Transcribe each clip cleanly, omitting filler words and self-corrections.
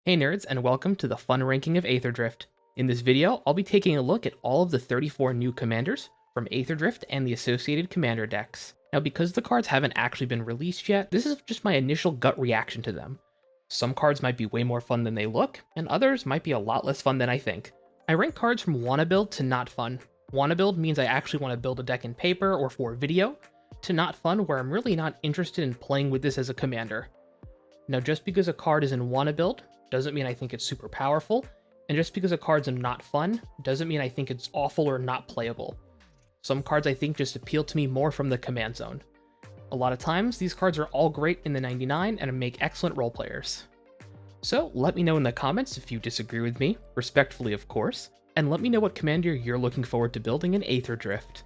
Hey nerds, and welcome to the fun ranking of Aetherdrift. In this video, I'll be taking a look at all of the 34 new commanders from Aetherdrift and the associated commander decks. Now, because the cards haven't actually been released yet, this is just my initial gut reaction to them. Some cards might be way more fun than they look, and others might be a lot less fun than I think. I rank cards from wanna build to not fun. Wanna build means I actually want to build a deck in paper or for video, to not fun where I'm really not interested in playing with this as a commander. Now, just because a card is in wanna build doesn't mean I think it's super powerful, and just because a card's not fun doesn't mean I think it's awful or not playable. Some cards I think just appeal to me more from the command zone. A lot of times, these cards are all great in the 99 and make excellent role players. So let me know in the comments if you disagree with me, respectfully of course, and let me know what commander you're looking forward to building in Aetherdrift.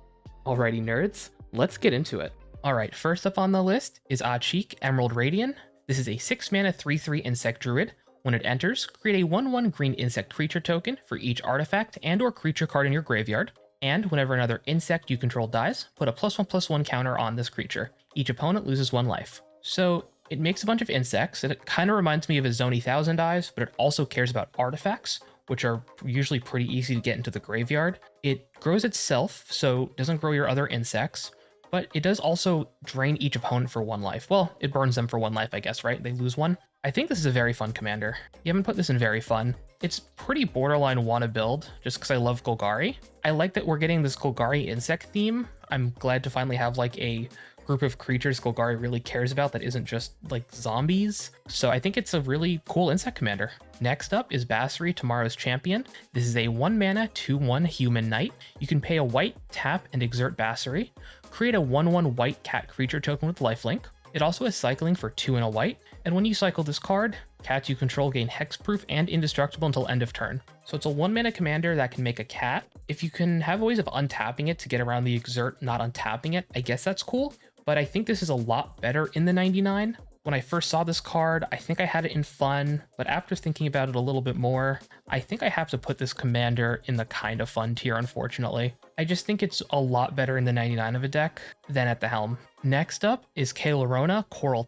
Alrighty nerds, let's get into it. Alright, first up on the list is Aetherdrift Emerald Radiant. This is a 6 mana 3/3 insect druid. When it enters, create a 1/1 green insect creature token for each artifact and or creature card in your graveyard, and whenever another insect you control dies, put a +1/+1 counter on this creature. Each opponent loses 1 life. So it makes a bunch of insects, and it kind of reminds me of a Zoni 1000 dies, but it also cares about artifacts, which are usually pretty easy to get into the graveyard. It grows itself, so it doesn't grow your other insects, but it does also drain each opponent for 1 life. Well, it burns them for 1 life, I guess, right? They lose 1. I think this is a very fun commander. You haven't put this in very fun. It's pretty borderline wanna build, just because I love Golgari. I like that we're getting this Golgari insect theme. I'm glad to finally have like a group of creatures Golgari really cares about that isn't just like zombies. So I think it's a really cool insect commander. Next up is Basri, Tomorrow's Champion. This is a 1 mana 2/1 human knight. You can pay a white, tap, and exert Basri. Create a 1/1 white cat creature token with lifelink. It also has cycling for 2 and a white, and when you cycle this card, cats you control gain hexproof and indestructible until end of turn. So it's a 1 mana commander that can make a cat. If you can have ways of untapping it to get around the exert, not untapping it, I guess that's cool, but I think this is a lot better in the 99. When I first saw this card, I think I had it in fun, but after thinking about it a little bit more, I think I have to put this commander in the kind of fun tier, unfortunately. I just think it's a lot better in the 99 of a deck than at the helm. Next up is Kaelerona, Coral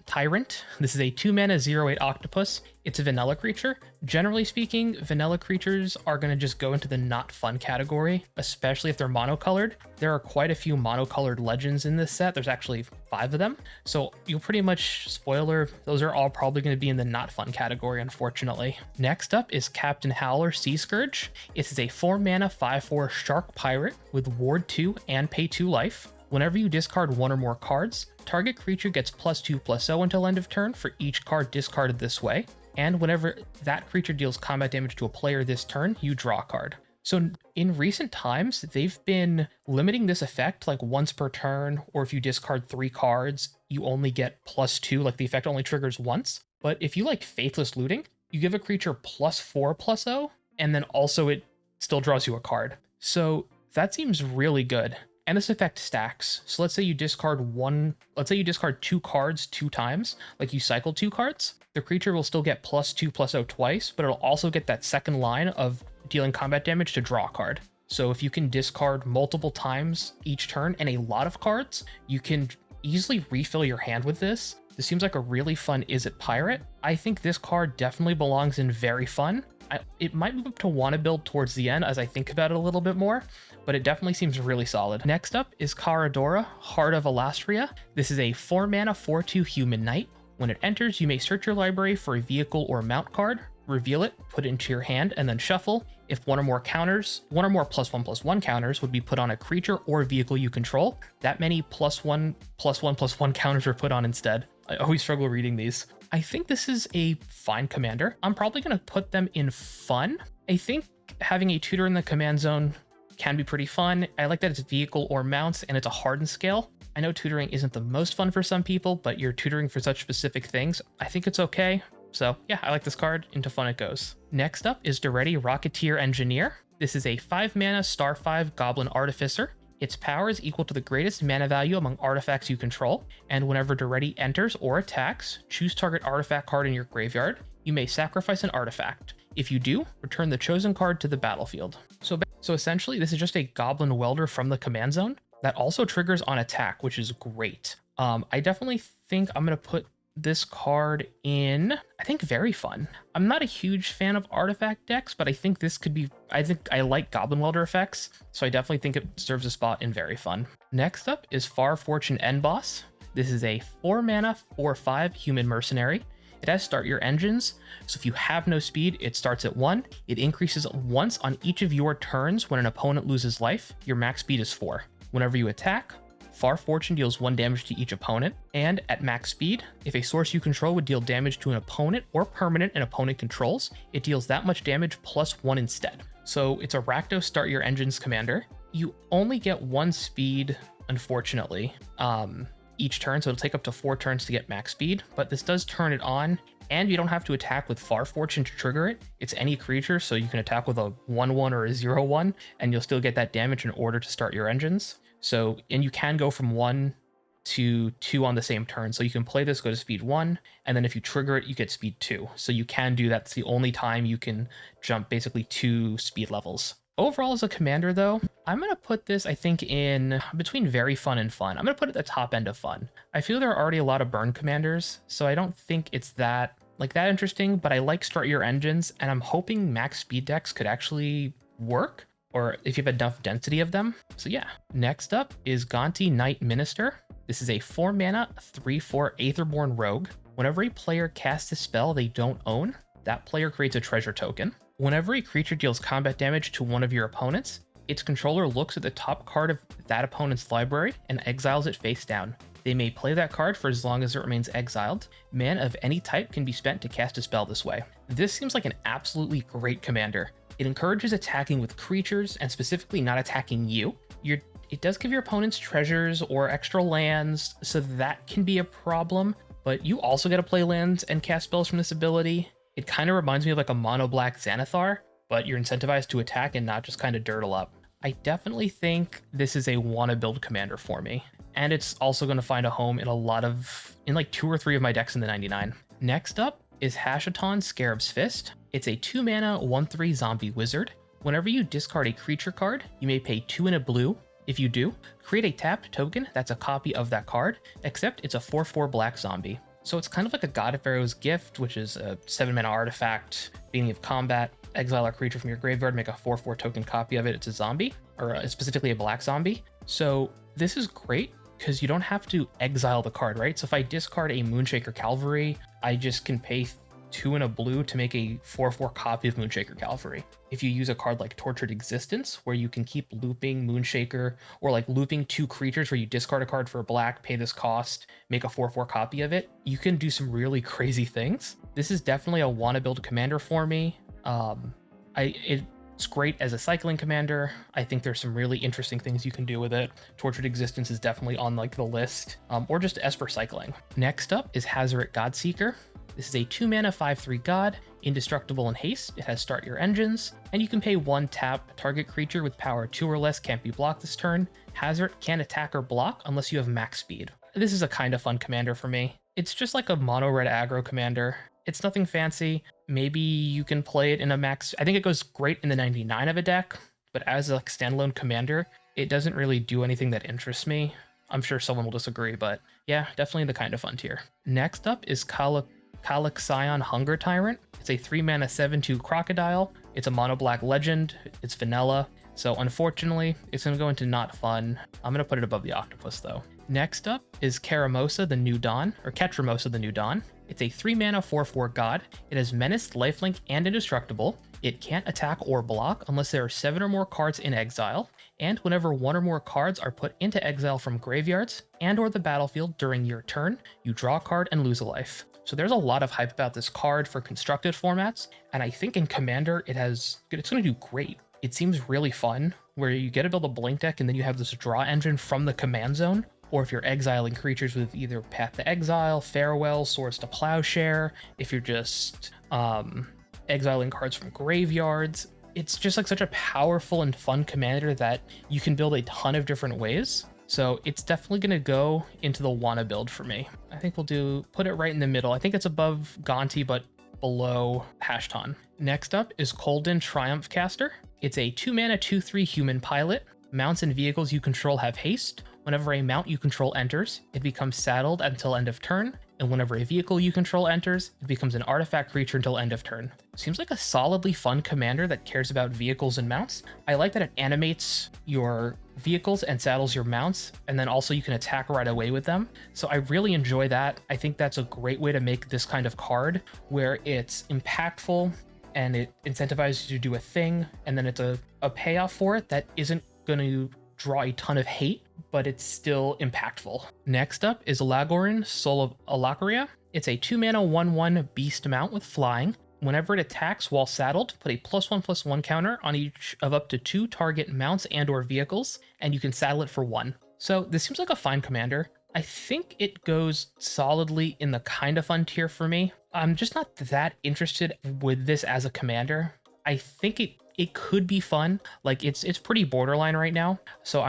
Tyrant. This is a 2 mana 0/8 octopus. It's a vanilla creature. Generally speaking, vanilla creatures are going to just go into the not fun category, especially if they're monocolored. There are quite a few monocolored legends in this set. There's actually 5 of them. So you'll pretty much, spoiler, those are all probably going to be in the not fun category, unfortunately. Next up is Captain Howler, Sea Scourge. This is a 4 mana 5/4 shark pirate with ward 2 and pay 2 life. Whenever you discard 1 or more cards, target creature gets +2/+0 until end of turn for each card discarded this way. And whenever that creature deals combat damage to a player this turn, you draw a card. So in recent times, they've been limiting this effect like once per turn, or if you discard 3 cards, you only get +2, like the effect only triggers once. But if you like Faithless Looting, you give a creature +4/+0, and then also it still draws you a card. So that seems really good. And this effect stacks. So let's say you discard 2 cards 2 times, like you cycle 2 cards. The creature will still get +2/+0 twice, but it'll also get that second line of dealing combat damage to draw a card. So if you can discard multiple times each turn and a lot of cards, you can easily refill your hand with this. This seems like a really fun Is It Pirate. I think this card definitely belongs in very fun. It might move up to wanna build towards the end as I think about it a little bit more, but it definitely seems really solid. Next up is Caradora, Heart of Alastria. This is a 4 mana 4/2 human knight. When it enters, you may search your library for a vehicle or mount card, reveal it, put it into your hand, and then shuffle. If 1 or more +1/+1 counters would be put on a creature or vehicle you control, that many +1/+1/+1 counters are put on instead. I always struggle reading these. I think this is a fine commander. I'm probably going to put them in fun. I think having a tutor in the command zone can be pretty fun. I like that it's vehicle or mounts and it's a hardened scale. I know tutoring isn't the most fun for some people, but you're tutoring for such specific things. I think it's okay. So yeah, I like this card. Into fun it goes. Next up is Duretti, Rocketeer Engineer. This is a 5 mana star 5 Goblin Artificer. Its power is equal to the greatest mana value among artifacts you control, and whenever Duretti enters or attacks, choose target artifact card in your graveyard. You may sacrifice an artifact. If you do, return the chosen card to the battlefield. So essentially, this is just a Goblin Welder from the command zone that also triggers on attack, which is great. I definitely think I'm going to put this card in, I think, very fun. I'm not a huge fan of artifact decks, but I think this could be, I think I like Goblin Welder effects, so I definitely think it serves a spot in very fun. Next up is Far Fortune End Boss. This is a 4 mana, 4/5 human mercenary. It has start your engines, so if you have no speed, it starts at 1. It increases once on each of your turns when an opponent loses life. Your max speed is 4. Whenever you attack, Far Fortune deals 1 damage to each opponent, and at max speed, if a source you control would deal damage to an opponent or permanent an opponent controls, it deals that much damage plus 1 instead. So it's a Rakdos Start Your Engines commander. You only get 1 speed, unfortunately, each turn, so it'll take up to 4 turns to get max speed, but this does turn it on, and you don't have to attack with Far Fortune to trigger it. It's any creature, so you can attack with a 1/1 or a 0/1, and you'll still get that damage in order to start your engines. So, and you can go from 1 to 2 on the same turn, so you can play this, go to speed 1, and then if you trigger it, you get speed 2. So you can do that. It's the only time you can jump basically 2 speed levels. Overall, as a commander, though, I'm going to put this, I think, in between very fun and fun. I'm going to put it at the top end of fun. I feel there are already a lot of burn commanders, so I don't think it's that interesting, but I like Start Your Engines, and I'm hoping max speed decks could actually work, or if you have enough density of them. So yeah. Next up is Gonti Knight Minister. This is a 4 mana, 3/4 Aetherborn Rogue. Whenever a player casts a spell they don't own, that player creates a treasure token. Whenever a creature deals combat damage to one of your opponents, its controller looks at the top card of that opponent's library and exiles it face down. They may play that card for as long as it remains exiled. Mana of any type can be spent to cast a spell this way. This seems like an absolutely great commander. It encourages attacking with creatures and specifically not attacking you. It does give your opponents treasures or extra lands, so that can be a problem, but you also get to play lands and cast spells from this ability. It kind of reminds me of like a mono black Xanathar, but you're incentivized to attack and not just kind of dirtle up. I definitely think this is a wanna build commander for me. And it's also going to find a home in like 2 or 3 of my decks in the 99. Next up is Hashaton Scarab's Fist. It's a 2 mana 1/3 zombie wizard. Whenever you discard a creature card, you may pay 2 and a blue. If you do, create a tapped token that's a copy of that card, except it's a 4/4 black zombie. So it's kind of like a God of Pharaoh's Gift, which is a 7 mana artifact, beginning of combat, exile a creature from your graveyard, make a 4/4 token copy of it. It's a zombie, or specifically a black zombie. So this is great because you don't have to exile the card, right? So if I discard a Moonshaker Cavalry, I just can pay 2 and a blue to make a 4/4 copy of Moonshaker Cavalry. If you use a card like Tortured Existence, where you can keep looping Moonshaker, or like looping 2 creatures where you discard a card for a black, pay this cost, make a 4/4 copy of it, you can do some really crazy things. This is definitely a wanna build commander for me. It's great as a cycling commander. I think there's some really interesting things you can do with it. Tortured Existence is definitely on like the list, or just Esper cycling. Next up is Hazoret Godseeker. This is a 2 mana 5/3 god, indestructible in haste. It has Start Your Engines, and you can pay 1 tap. Target creature with power 2 or less can't be blocked this turn. Hazoret can't attack or block unless you have max speed. This is a kind of fun commander for me. It's just like a mono red aggro commander. It's nothing fancy. Maybe you can play it in a max. I think it goes great in the 99 of a deck, but as a standalone commander, it doesn't really do anything that interests me. I'm sure someone will disagree, but yeah, definitely the kind of fun tier. Next up is Calixion Hunger Tyrant. It's a 3 mana 7/2 crocodile. It's a mono black legend. It's vanilla. So unfortunately, it's going to go into not fun. I'm going to put it above the octopus though. Next up is Karamosa the New Dawn, or Ketramosa the New Dawn. It's a 3 mana 4/4 god. It has menaced, lifelink, and indestructible. It can't attack or block unless there are 7 or more cards in exile, and whenever 1 or more cards are put into exile from graveyards and or the battlefield during your turn, you draw a card and lose a life. So there's a lot of hype about this card for constructed formats, and I think in Commander it's going to do great. It seems really fun, where you get to build a blink deck and then you have this draw engine from the command zone, or if you're exiling creatures with either Path to Exile, Farewell, Swords to Plowshare, if you're just exiling cards from graveyards. It's just like such a powerful and fun commander that you can build a ton of different ways. So it's definitely going to go into the wanna build for me. I think we'll put it right in the middle. I think it's above Gonti, but below Hashton. Next up is Kolden Triumph Caster. It's a 2 mana 2/3 human pilot. Mounts and vehicles you control have haste. Whenever a mount you control enters, it becomes saddled until end of turn, and whenever a vehicle you control enters, it becomes an artifact creature until end of turn. Seems like a solidly fun commander that cares about vehicles and mounts. I like that it animates your vehicles and saddles your mounts, and then also you can attack right away with them. So I really enjoy that. I think that's a great way to make this kind of card where it's impactful and it incentivizes you to do a thing, and then it's a payoff for it that isn't going to draw a ton of hate, but it's still impactful. Next up is Lagorin, Soul of Alacaria. It's a 2-mana 1/1 beast mount with flying. Whenever it attacks while saddled, put a +1/+1 counter on each of up to 2 target mounts and or vehicles, and you can saddle it for 1. So this seems like a fine commander. I think it goes solidly in the kind of fun tier for me. I'm just not that interested with this as a commander. I think it could be fun. Like it's pretty borderline right now. So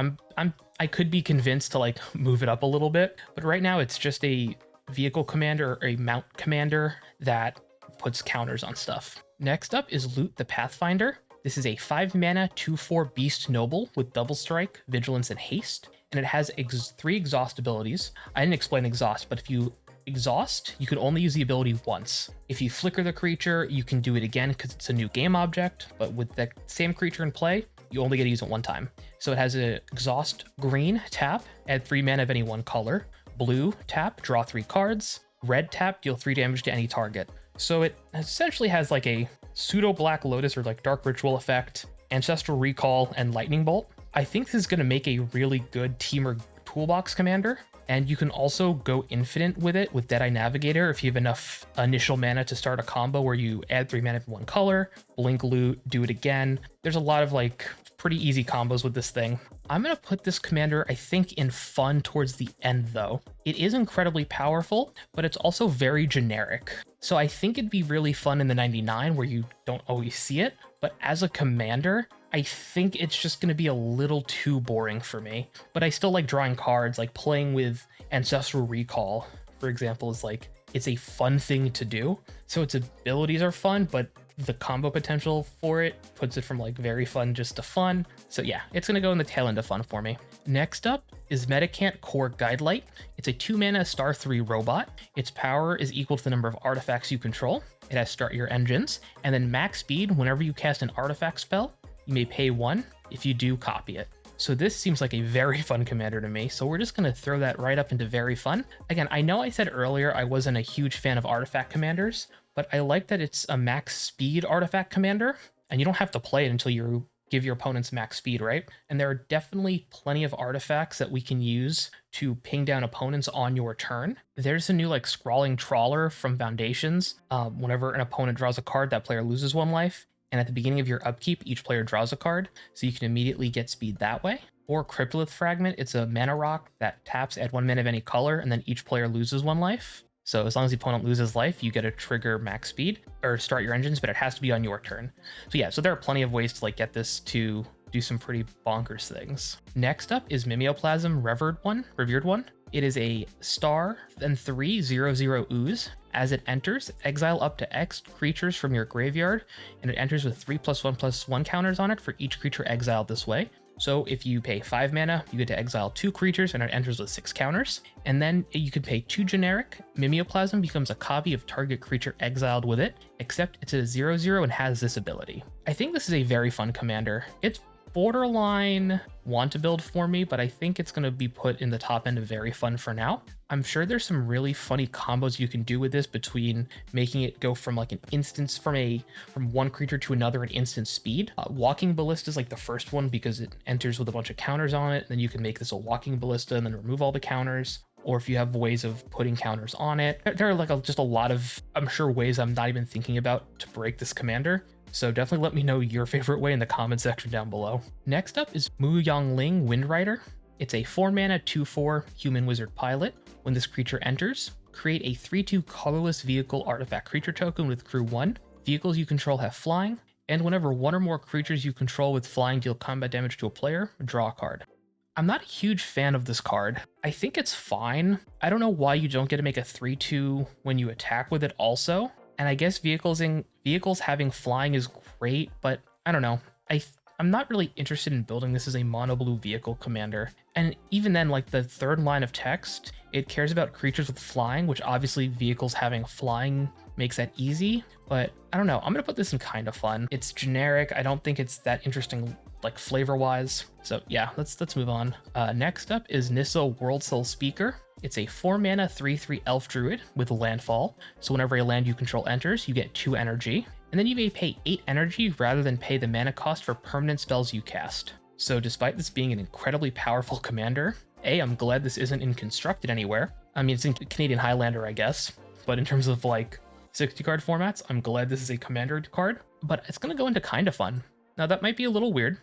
I could be convinced to like move it up a little bit, but right now it's just a vehicle commander or a mount commander that puts counters on stuff. Next up is Loot the Pathfinder. This is a 5-mana 2/4 beast noble with double strike, vigilance, and haste, and it has 3 exhaust abilities. I didn't explain exhaust, but if you exhaust, you can only use the ability once. If you flicker the creature, you can do it again because it's a new game object, but with the same creature in play, you only get to use it one time. So it has a exhaust green tap, add 3 mana of any one color, blue tap, draw 3 cards, red tap, deal 3 damage to any target. So it essentially has like a pseudo Black Lotus or like Dark Ritual effect, Ancestral Recall, and Lightning Bolt. I think this is going to make a really good team or toolbox commander. And you can also go infinite with it with Deadeye Navigator if you have enough initial mana to start a combo where you add 3 mana from one color, blink loot, do it again. There's a lot of like pretty easy combos with this thing. I'm going to put this commander, I think, in fun towards the end though. It is incredibly powerful, but it's also very generic. So I think it'd be really fun in the 99 where you don't always see it, but as a commander, I think it's just going to be a little too boring for me. But I still like drawing cards, like playing with Ancestral Recall, for example, is like, it's a fun thing to do. So its abilities are fun, but the combo potential for it puts it from like very fun just to fun. So yeah, it's going to go in the tail end of fun for me. Next up is Metacant Core Guidelight. It's a 2-mana star 3 robot. Its power is equal to the number of artifacts you control. It has Start Your Engines, and then max speed. Whenever you cast an artifact spell, you may pay 1. If you do, copy it. So this seems like a very fun commander to me, so we're just going to throw that right up into very fun. Again, I know I said earlier I wasn't a huge fan of artifact commanders, but I like that it's a max speed artifact commander, and you don't have to play it until you give your opponents max speed, right? And there are definitely plenty of artifacts that we can use to ping down opponents on your turn. There's a new like Scrawling Trawler from Foundations. Whenever an opponent draws a card, that player loses 1 life. And at the beginning of your upkeep, each player draws a card, so you can immediately get speed that way. Or Cryptolith Fragment, it's a mana rock that taps, add 1 mana of any color, and then each player loses 1 life. So as long as the opponent loses life, you get to trigger max speed, or start your engines, but it has to be on your turn. So yeah, so there are plenty of ways to like get this to do some pretty bonkers things. Next up is Mimeoplasm Revered One. It is a star and 3/0/0 ooze. As it enters, exile up to X creatures from your graveyard, and it enters with 3+1/+1 counters on it for each creature exiled this way. So if you pay 5 mana, you get to exile 2 creatures, and it enters with 6 counters. And then you could pay 2 generic. Mimeoplasm becomes a copy of target creature exiled with it, except it's a 0/0 and has this ability. I think this is a very fun commander. It's borderline want to build for me, but I think it's going to be put in the top end of very fun for now. I'm sure there's some really funny combos you can do with this, between making it go from like an instance from one creature to another in instant speed. Walking Ballista is like the first one because it enters with a bunch of counters on it. Then you can make this a Walking Ballista and then remove all the counters. Or if you have ways of putting counters on it, there are like just a lot of, I'm sure, ways I'm not even thinking about to break this commander. So definitely let me know your favorite way in the comment section down below. Next up is Mu Yongling Windrider. It's a 4-mana 2/4 human wizard pilot. When this creature enters, create a 3/2 colorless vehicle artifact creature token with crew 1. Vehicles you control have flying, and whenever 1 or more creatures you control with flying deal combat damage to a player, draw a card. I'm not a huge fan of this card. I think it's fine. I don't know why you don't get to make a 3/2 when you attack with it also. And I guess vehicles having flying is great, but I don't know. I'm not really interested in building this as a mono blue vehicle commander. And even then, like the third line of text, it cares about creatures with flying, which obviously vehicles having flying makes that easy. But I don't know, I'm gonna put this in kind of fun. It's generic. I don't think it's that interesting like flavor wise. So yeah, let's move on. Next up is Nissa World Soul Speaker. It's a 4 mana 3/3 elf druid with landfall. So whenever a land you control enters, you get 2 energy. And then you may pay 8 energy rather than pay the mana cost for permanent spells you cast. So despite this being an incredibly powerful commander, I'm glad this isn't in constructed anywhere. I mean, it's in Canadian Highlander, I guess. But in terms of like 60 card formats, I'm glad this is a commander card. But it's gonna go into kind of fun. Now that might be a little weird.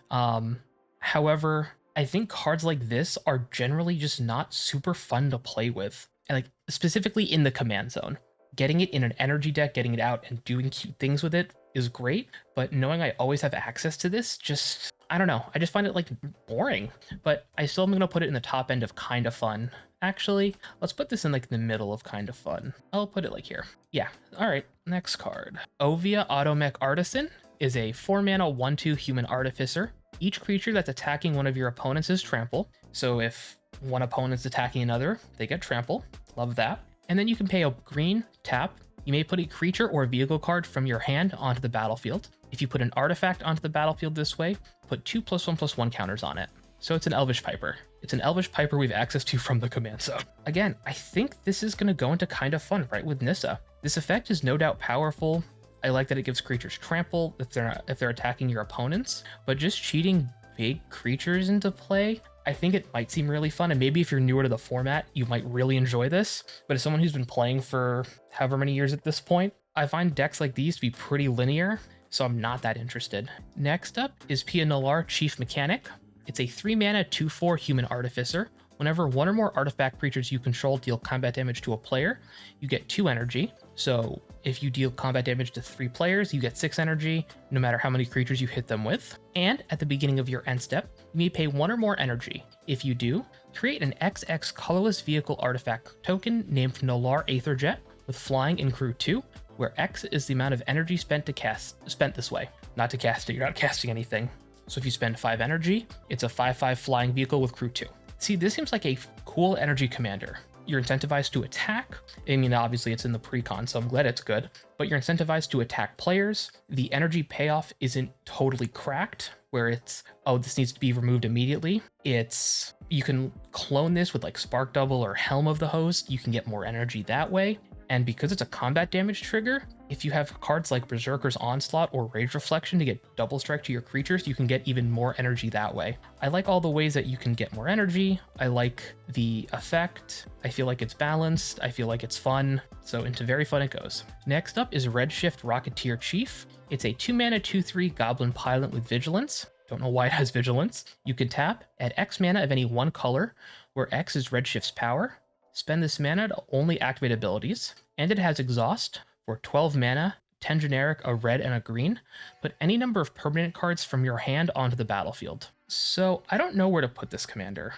However, I think cards like this are generally just not super fun to play with. And like specifically in the command zone. Getting it in an energy deck, getting it out and doing cute things with it is great. But knowing I always have access to this, just, I don't know. I just find it like boring. But I still am going to put it in the top end of kind of fun. Actually, let's put this in like the middle of kind of fun. I'll put it like here. Yeah. All right. Next card. Ovia Automech Artisan is a 4 mana 1/2 human artificer. Each creature that's attacking one of your opponents is trample. So if one opponent's attacking another, they get trample. Love that. And then you can pay a green, tap. You may put a creature or a vehicle card from your hand onto the battlefield. If you put an artifact onto the battlefield this way, put 2+1/+1 counters on it. So it's an Elvish Piper. It's an Elvish Piper we have access to from the command zone. Again, I think this is going to go into kind of fun, right, with Nissa. This effect is no doubt powerful. I like that it gives creatures trample if they're attacking your opponents, but just cheating big creatures into play, I think it might seem really fun. And maybe if you're newer to the format, you might really enjoy this. But as someone who's been playing for however many years at this point, I find decks like these to be pretty linear, so I'm not that interested. Next up is Pia Nalaar Chief Mechanic. It's a 3 mana 2/4 human artificer. Whenever one or more artifact creatures you control deal combat damage to a player, you get 2 energy. So if you deal combat damage to 3 players, you get 6 energy, no matter how many creatures you hit them with. And at the beginning of your end step, you may pay 1 or more energy. If you do, create an XX colorless vehicle artifact token named Nalaar Aetherdrift with flying in crew 2, where X is the amount of energy spent this way. Not to cast it, you're not casting anything. So if you spend 5 energy, it's a 5/5 flying vehicle with crew 2. See, this seems like a cool energy commander. You're incentivized to attack. I mean, obviously it's in the pre-con, so I'm glad it's good. But you're incentivized to attack players. The energy payoff isn't totally cracked, where it's, oh, this needs to be removed immediately. It's, you can clone this with like Spark Double or Helm of the Host. You can get more energy that way. And because it's a combat damage trigger, if you have cards like Berserker's Onslaught or Rage Reflection to get double strike to your creatures, you can get even more energy that way. I like all the ways that you can get more energy. I like the effect. I feel like it's balanced. I feel like it's fun. So into very fun it goes. Next up is Redshift Rocketeer Chief. It's a 2 mana 2/3 Goblin Pilot with Vigilance. Don't know why it has Vigilance. You can tap at X mana of any one color, where X is Redshift's power. Spend this mana to only activate abilities, and it has Exhaust for 12 mana, 10 generic, a red, and a green. Put any number of permanent cards from your hand onto the battlefield. So I don't know where to put this commander.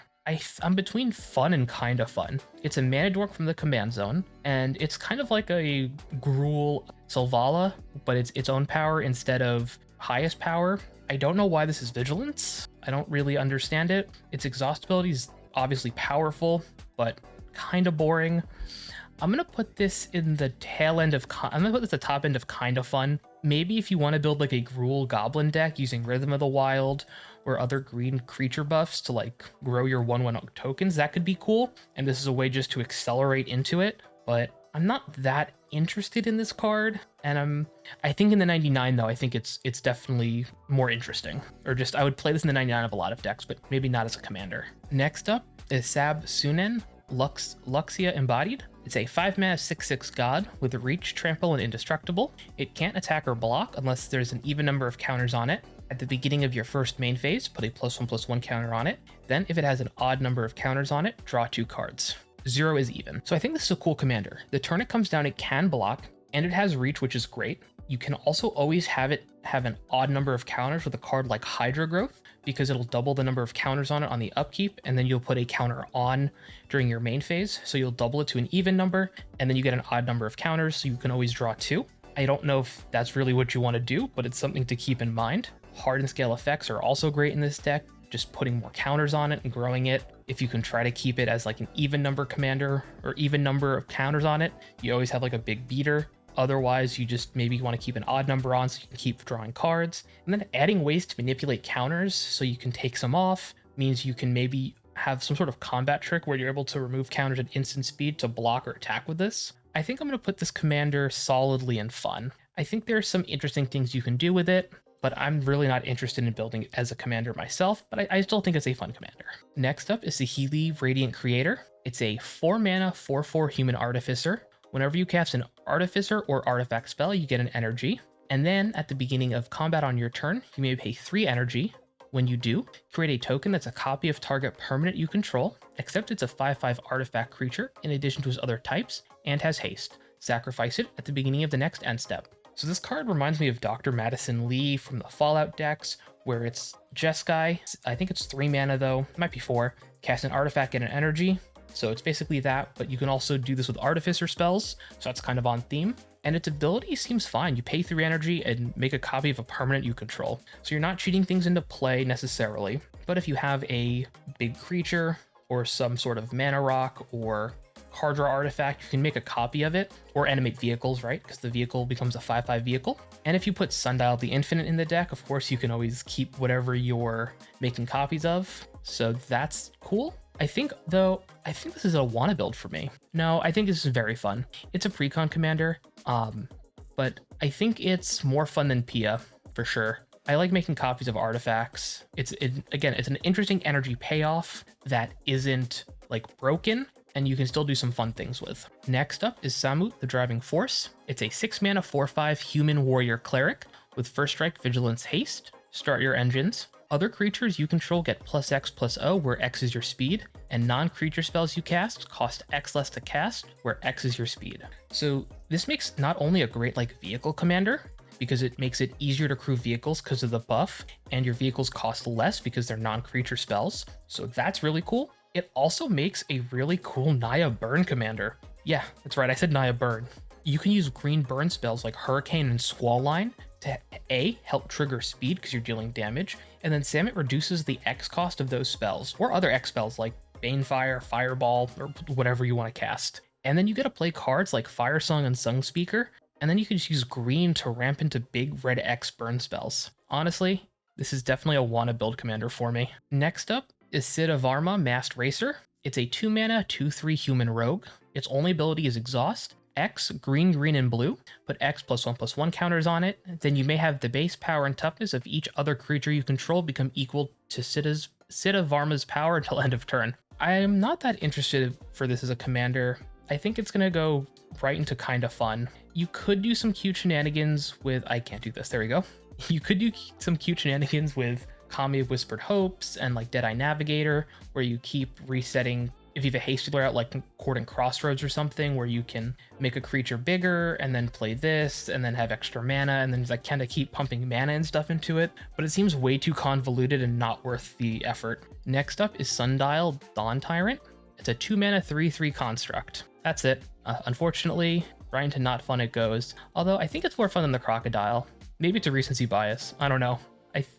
I'm between fun and kind of fun. It's a mana dork from the command zone, and it's kind of like a Gruul Selvala, but it's its own power instead of highest power. I don't know why this is Vigilance. I don't really understand it. Its Exhaust ability is obviously powerful, but kind of boring. I'm gonna put this in the tail end of I'm gonna put this at the top end of kind of fun. Maybe if you want to build like a Gruul Goblin deck using Rhythm of the Wild or other green creature buffs to like grow your 1/1 tokens, that could be cool. And this is a way just to accelerate into it. But I'm not that interested in this card. And I think in the 99 though, I think it's definitely more interesting. Or just I would play this in the 99 of a lot of decks, but maybe not as a commander. Next up is Sab Sunen Luxia Embodied. It's a 5 mana 6/6 god with reach, trample, and indestructible. It can't attack or block unless there's an even number of counters on it. At the beginning of your first main phase, put a +1/+1 counter on it. Then if it has an odd number of counters on it, draw 2 cards. 0 is even. So I think this is a cool commander. The turn it comes down, it can block, and it has reach, which is great. You can also always have it have an odd number of counters with a card like Hydra Growth, because it'll double the number of counters on it on the upkeep, and then you'll put a counter on during your main phase. So you'll double it to an even number, and then you get an odd number of counters, so you can always draw 2. I don't know if that's really what you want to do, but it's something to keep in mind. Hardened scale effects are also great in this deck, just putting more counters on it and growing it. If you can try to keep it as like an even number commander or even number of counters on it, you always have like a big beater. Otherwise, you just maybe want to keep an odd number on so you can keep drawing cards. And then adding ways to manipulate counters so you can take some off means you can maybe have some sort of combat trick where you're able to remove counters at instant speed to block or attack with this. I think I'm going to put this commander solidly in fun. I think there's some interesting things you can do with it, but I'm really not interested in building it as a commander myself, but I still think it's a fun commander. Next up is the Healy Radiant Creator. It's a 4 mana 4/4 human artificer. Whenever you cast an artificer or artifact spell, you get an energy. And then at the beginning of combat on your turn, you may pay 3 energy. When you do, create a token that's a copy of target permanent you control, except it's a 5/5 artifact creature in addition to its other types, and has haste. Sacrifice it at the beginning of the next end step. So this card reminds me of Dr. Madison Lee from the Fallout decks, where it's Jeskai. I think it's 3 mana though, it might be 4. Cast an artifact, get an energy. So it's basically that, but you can also do this with artificer spells, so that's kind of on theme. And its ability seems fine. You pay 3 energy and make a copy of a permanent you control. So you're not cheating things into play necessarily, but if you have a big creature or some sort of mana rock or card draw artifact, you can make a copy of it, or animate vehicles, right? Because the vehicle becomes a 5/5 vehicle. And if you put Sundial the Infinite in the deck, of course you can always keep whatever you're making copies of. So that's cool. I think this is a wanna build for me. No, I think this is very fun. It's a precon commander, but I think it's more fun than Pia, for sure. I like making copies of artifacts. Again, it's an interesting energy payoff that isn't like broken, and you can still do some fun things with. Next up is Samut, the Driving Force. It's a 6 mana 4/5 human warrior cleric with first strike, vigilance, haste. Start your engines. Other creatures you control get +X/+O, where X is your speed, and non-creature spells you cast cost X less to cast, where X is your speed. So this makes not only a great like vehicle commander, because it makes it easier to crew vehicles because of the buff, and your vehicles cost less because they're non-creature spells, so that's really cool. It also makes a really cool Naya Burn commander. Yeah, that's right, I said Naya Burn. You can use green burn spells like Hurricane and Squall Line to A, help trigger speed because you're dealing damage, and then Samut reduces the X cost of those spells, or other X spells like Banefire, Fireball, or whatever you want to cast. And then you get to play cards like Fire Song and Sung Speaker, and then you can just use green to ramp into big red X burn spells. Honestly, this is definitely a wanna build commander for me. Next up is Sid of Arma, Masked Racer. It's a 2 mana 2/3 human rogue. Its only ability is Exhaust. X, green, green, and blue. Put X +1/+1 counters on it. Then you may have the base power and toughness of each other creature you control become equal to Sid of Arma's power until end of turn. I am not that interested for this as a commander. I think it's gonna go right into kind of fun. You could do some cute shenanigans with, I can't do this, there we go. You could do some cute shenanigans with Kami of Whispered Hopes and like Deadeye Navigator, where you keep resetting. If you have a haste dealer out like Court and Crossroads or something, where you can make a creature bigger and then play this and then have extra mana and then like kind of keep pumping mana and stuff into it, but it seems way too convoluted and not worth the effort. Next up is Sundial Dawn Tyrant. It's a 2 mana 3/3 construct. That's it. Unfortunately, right into not fun it goes, although I think it's more fun than the Crocodile. Maybe it's a recency bias, I don't know.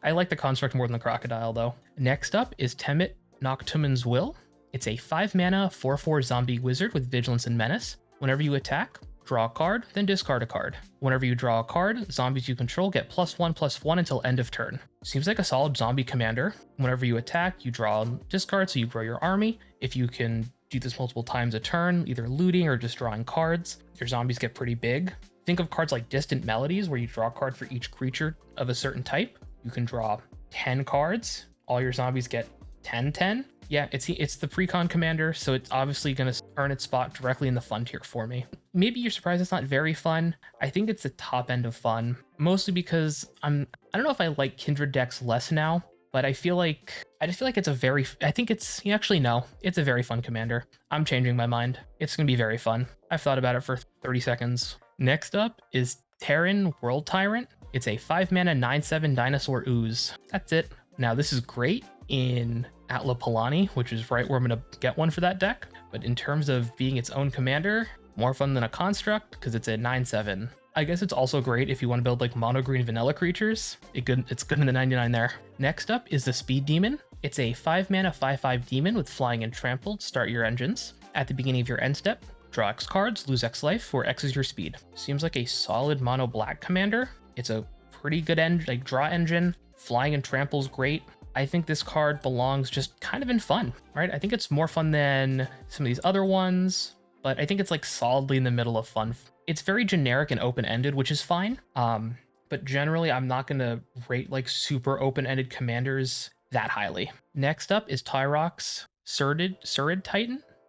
I like the construct more than the Crocodile though. Next up is Temet Noctumen's Will. It's a 5 mana 4/4 zombie wizard with vigilance and menace. Whenever you attack, draw a card, then discard a card. Whenever you draw a card, zombies you control get +1/+1 until end of turn. Seems like a solid zombie commander. Whenever you attack, you draw a discard so you grow your army. If you can do this multiple times a turn, either looting or just drawing cards, your zombies get pretty big. Think of cards like Distant Melodies, where you draw a card for each creature of a certain type. You can draw 10 cards. All your zombies get 10/10. Yeah, it's the precon commander, so it's obviously going to earn its spot directly in the fun tier for me. Maybe you're surprised it's not very fun. I think it's the top end of fun, mostly because I don't know if I like Kindred decks less now, but I just feel like it's it's a very fun commander. I'm changing my mind. It's going to be very fun. I've thought about it for 30 seconds. Next up is Terran World Tyrant. It's a 5 mana 9/7 dinosaur ooze. That's it. Now this is great in Atla Palani, which is right where I'm going to get one for that deck. But in terms of being its own commander, more fun than a construct because it's a 9/7. I guess it's also great if you want to build like mono green vanilla creatures. It's good in the 99 there. Next up is the Speed Demon. It's a 5 mana 5/5 demon with flying and trampled. Start your engines. At the beginning of your end step, draw X cards, lose X life, where X is your speed. Seems like a solid mono black commander. It's a pretty good draw engine. Flying and trample's great. I think this card belongs just kind of in fun, right? I think it's more fun than some of these other ones, but I think it's like solidly in the middle of fun. It's very generic and open-ended, which is fine. But generally, I'm not going to rate like super open-ended commanders that highly. Next up is Tyrox Surid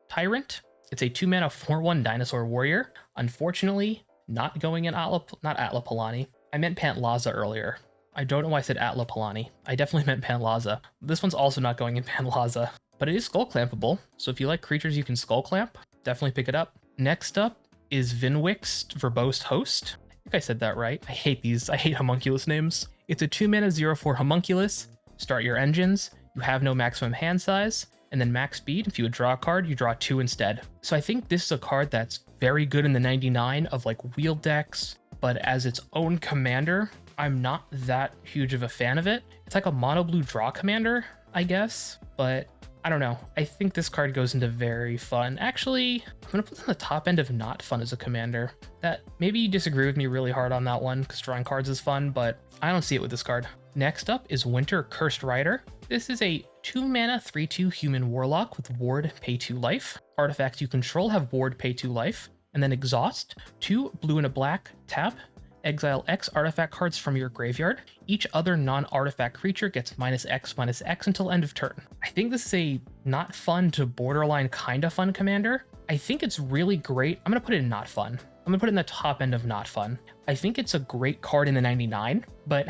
Tyrant. It's a 2 mana 4/1 dinosaur warrior. Unfortunately, not going in not Atlapalani. I meant Pantlaza earlier. I don't know why I said Atlapalani. I definitely meant Pantlaza. This one's also not going in Pantlaza, but it is skull clampable. So if you like creatures you can skull clamp, definitely pick it up. Next up is Vinwick's Verbose Host. I think I said that right. I hate these. I hate homunculus names. It's a 2 mana 0/4 homunculus. Start your engines. You have no maximum hand size, and then max speed. If you would draw a card, you draw 2 instead. So I think this is a card that's very good in the 99 of like wheel decks, but as its own commander, I'm not that huge of a fan of it. It's like a mono blue draw commander, I guess, but I don't know. I think this card goes into very fun. Actually, I'm gonna put it on the top end of not fun as a commander. That maybe you disagree with me really hard on that one because drawing cards is fun, but I don't see it with this card. Next up is Winter Cursed Rider. This is a 2 mana 3/2 human warlock with ward, pay 2 life. Artifacts you control have ward, pay 2 life, and then exhaust. 2 blue and a black, tap. Exile X artifact cards from your graveyard. Each other non-artifact creature gets -X/-X until end of turn. I think this is a not fun to borderline kind of fun commander. I think it's really great. I'm going to put it in not fun. I'm going to put it in the top end of not fun. I think it's a great card in the 99, but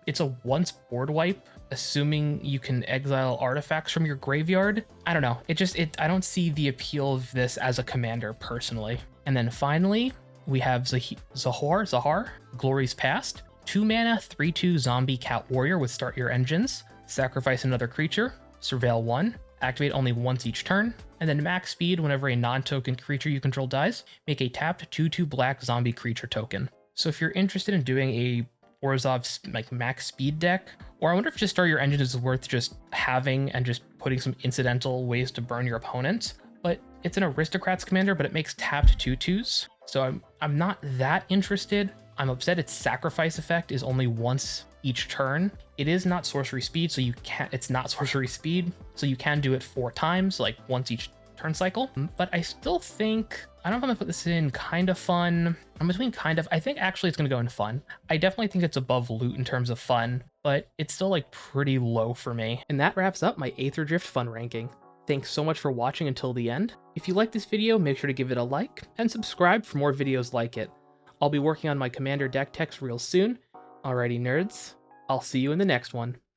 it's a once board wipe, assuming you can exile artifacts from your graveyard. I don't know. I don't see the appeal of this as a commander personally. And then finally, we have Zahar, Glory's Past. 2 mana 3/2 zombie cat warrior with start your engines. Sacrifice another creature. Surveil 1. Activate only once each turn. And then max speed whenever a non-token creature you control dies. Make a tapped 2/2 black zombie creature token. So if you're interested in doing a Orzhov's like max speed deck, or I wonder if just start your engines is worth just having and just putting some incidental ways to burn your opponent. But it's an Aristocrats commander, but it makes tapped 2/2s. So I'm not that interested. I'm upset its sacrifice effect is only once each turn. It is not sorcery speed, so it's not sorcery speed, so you can do it 4 times, like once each turn cycle. But I still think, I don't know if I'm gonna put this in kind of fun. I'm between kind of, I think actually it's gonna go in fun. I definitely think it's above loot in terms of fun, but it's still like pretty low for me. And that wraps up my Aetherdrift fun ranking. Thanks so much for watching until the end. If you like this video, make sure to give it a like and subscribe for more videos like it. I'll be working on my commander deck techs real soon. Alrighty nerds, I'll see you in the next one.